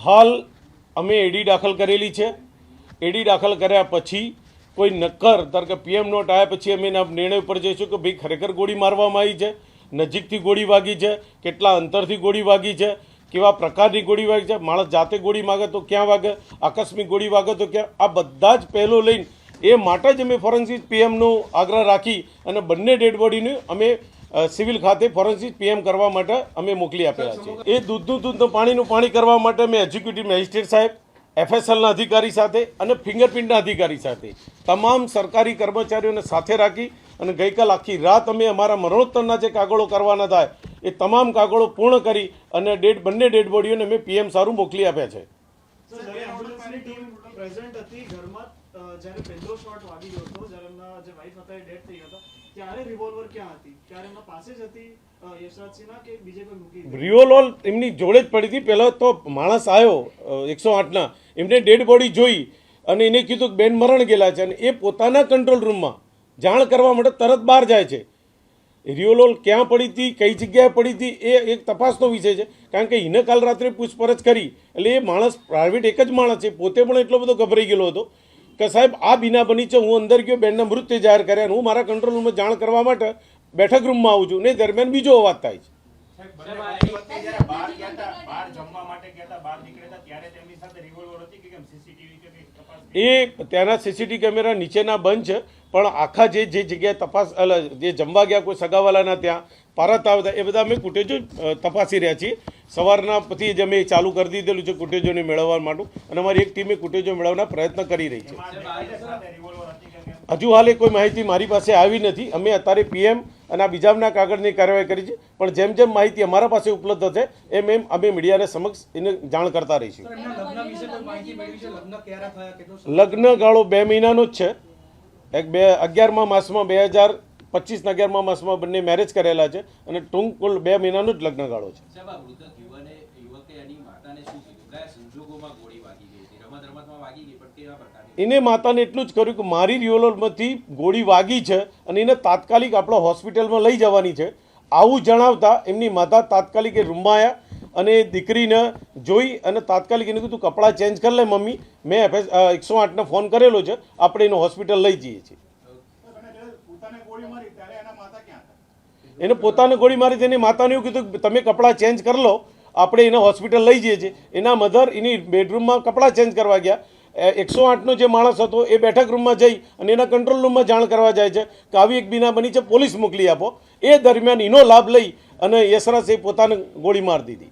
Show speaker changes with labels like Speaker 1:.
Speaker 1: હાલ અમે એડી દાખલ કરેલી છે। એડી દાખલ કર્યા પછી કોઈ નક્કર ધારો કે પીએમ નોટ આવ્યા પછી અમે એના નિર્ણય ઉપર જઈશું કે ભાઈ ખરેખર ગોળી મારવામાં આવી છે, નજીકથી ગોળી વાગી છે, કેટલા અંતરથી ગોળી વાગી છે, કેવા પ્રકારની ગોળી વાગી છે, માણસ જાતે ગોળી માગે તો ક્યાં વાગે, આકસ્મિક ગોળી વાગે તો ક્યાં, આ બધા જ પહેલો લઈને એ માટે જ અમે ફોરેન્સિક પીએમનો આગ્રહ રાખી અને બંને ડેડ બોડીને અમે સિવિલ ખાતે ફોરેન્સિક પીએમ કરવા માટે અમે મોકલી આપ્યા છે। એ દૂધનું પાણીનું પાણી કરવા માટે મેં એક્ઝિક્યુટિવ મેજિસ્ટ્રેટ સાહેબ, એફએસએલના અધિકારી સાથે અને ફિંગરપ્રિન્ટના અધિકારી સાથે તમામ સરકારી કર્મચારીઓને સાથે રાખી અને ગઈકાલ આખી રાત અમે અમારા મરણોત્તરના જે કાગળો કરવાના થાય એ તમામ કાગળો પૂર્ણ કરી અને બંને ડેડ બોડીઓને અમે પીએમ સારું મોકલી આપ્યા છે।
Speaker 2: જ્યારે પહેલો શોટ વાગી ગયો હતો, જ્યારે એમના જે વાઇફ હતા એ ડેડ થઈ ગયા હતા, ત્યારે રિવોલ્વર ક્યાં હતી? ત્યારે એમના પાસે જ હતી યશરાજસિંહના કે બીજે કોઈ મૂકી?
Speaker 1: રિવોલ્વર એમની જોડે જ પડી હતી। પહેલાં તો માણસ આવ્યો 108ના, એમને ડેડ બોડી જોઈ અને એને કીધું કે બેન મરણ ગયેલા છે અને એ પોતાના કંટ્રોલ રૂમમાં જાણ કરવા માટે તરત બહાર જાય છે। રિવોલ્વર ક્યાં પડી હતી, કઈ જગ્યાએ પડી હતી એ એક તપાસનો વિષય છે, કારણ કે એને કાલ રાત્રે પૂછપરછ કરી એટલે એ માણસ પ્રાઇવેટ એક જ માણસ છે, પોતે પણ એટલો બધો ગભરાઈ ગયેલો હતો કે સાહેબ આ બીના બની છે, હું અંદર ગયો, બેનના મૃત્યુ જાહેર કર્યા, હું મારા કંટ્રોલ રૂમમાં જાણ કરવા માટે બેઠક રૂમમાં આવું છું ને દરમિયાન બીજો અવાજ થાય છે। એ ત્યાંના સીસીટીવી કેમેરા નીચેના બંધ છે, પણ આખા જે જગ્યાએ તપાસ જે જમવા ગયા કોઈ સગાવાલાના ત્યાં પારત આવતા એ બધા અમે કુટેજો તપાસી રહ્યા છીએ। સવારના પછી જ અમે ચાલુ કરી દીધેલું છે કુટેજોને મેળવવા માટે અને અમારી એક ટીમે કુટેજો મેળવવાના પ્રયત્ન કરી રહી છે। હજુ હાલ કોઈ માહિતી મારી પાસે આવી નથી। અમે અત્યારે પીએમ અને આ બીજાના કાગળની કાર્યવાહી કરી છે, પણ જેમ જેમ માહિતી અમારા પાસે ઉપલબ્ધ થશે એમ અમે મીડિયાને સમક્ષ એને જાણ કરતા રહીશું। લગ્ન ગાળો 2 મહિનાનો જ છે। 11મા માસમાં 2025ના 11મા માસમાં બંને મેરેજ કરેલા છે અને ટૂંક કુલ 2 મહિનાનો જ લગ્ન ગાળો છે। એને માતાને એટલું જ કર્યું કે મારી રિવોલ્વરમાંથી ગોળી વાગી છે અને એને તાત્કાલિક આપણે હોસ્પિટલમાં લઈ જવાની છે, આવું જણાવતા એમની માતા તાત્કાલિક એ રૂમમાં આવ્યા અને દીકરીને જોઈ અને તાત્કાલિક એને કીધું કપડાં ચેન્જ કરી લે મમ્મી, મેં 108ને ફોન કરેલો છે, આપણે એને હોસ્પિટલ લઈ જઈએ છીએ। એને પોતાને ગોળી મારી તેની માતાને એવું કીધું તમે કપડાં ચેન્જ કરી લો, આપણે એને હોસ્પિટલ લઈ જઈએ છીએ। એના મધર એની બેડરૂમમાં કપડાં ચેન્જ કરવા ગયા, 108નો જે માણસ હતો એ બેઠક રૂમમાં જઈ અને એના કંટ્રોલ રૂમમાં જાણ કરવા જાય છે કે આવી એક બીના બની છે, પોલીસ મોકલી આપો। એ દરમિયાન એનો લાભ લઈ અને યશરાજે પોતાને ગોળી મારી દીધી।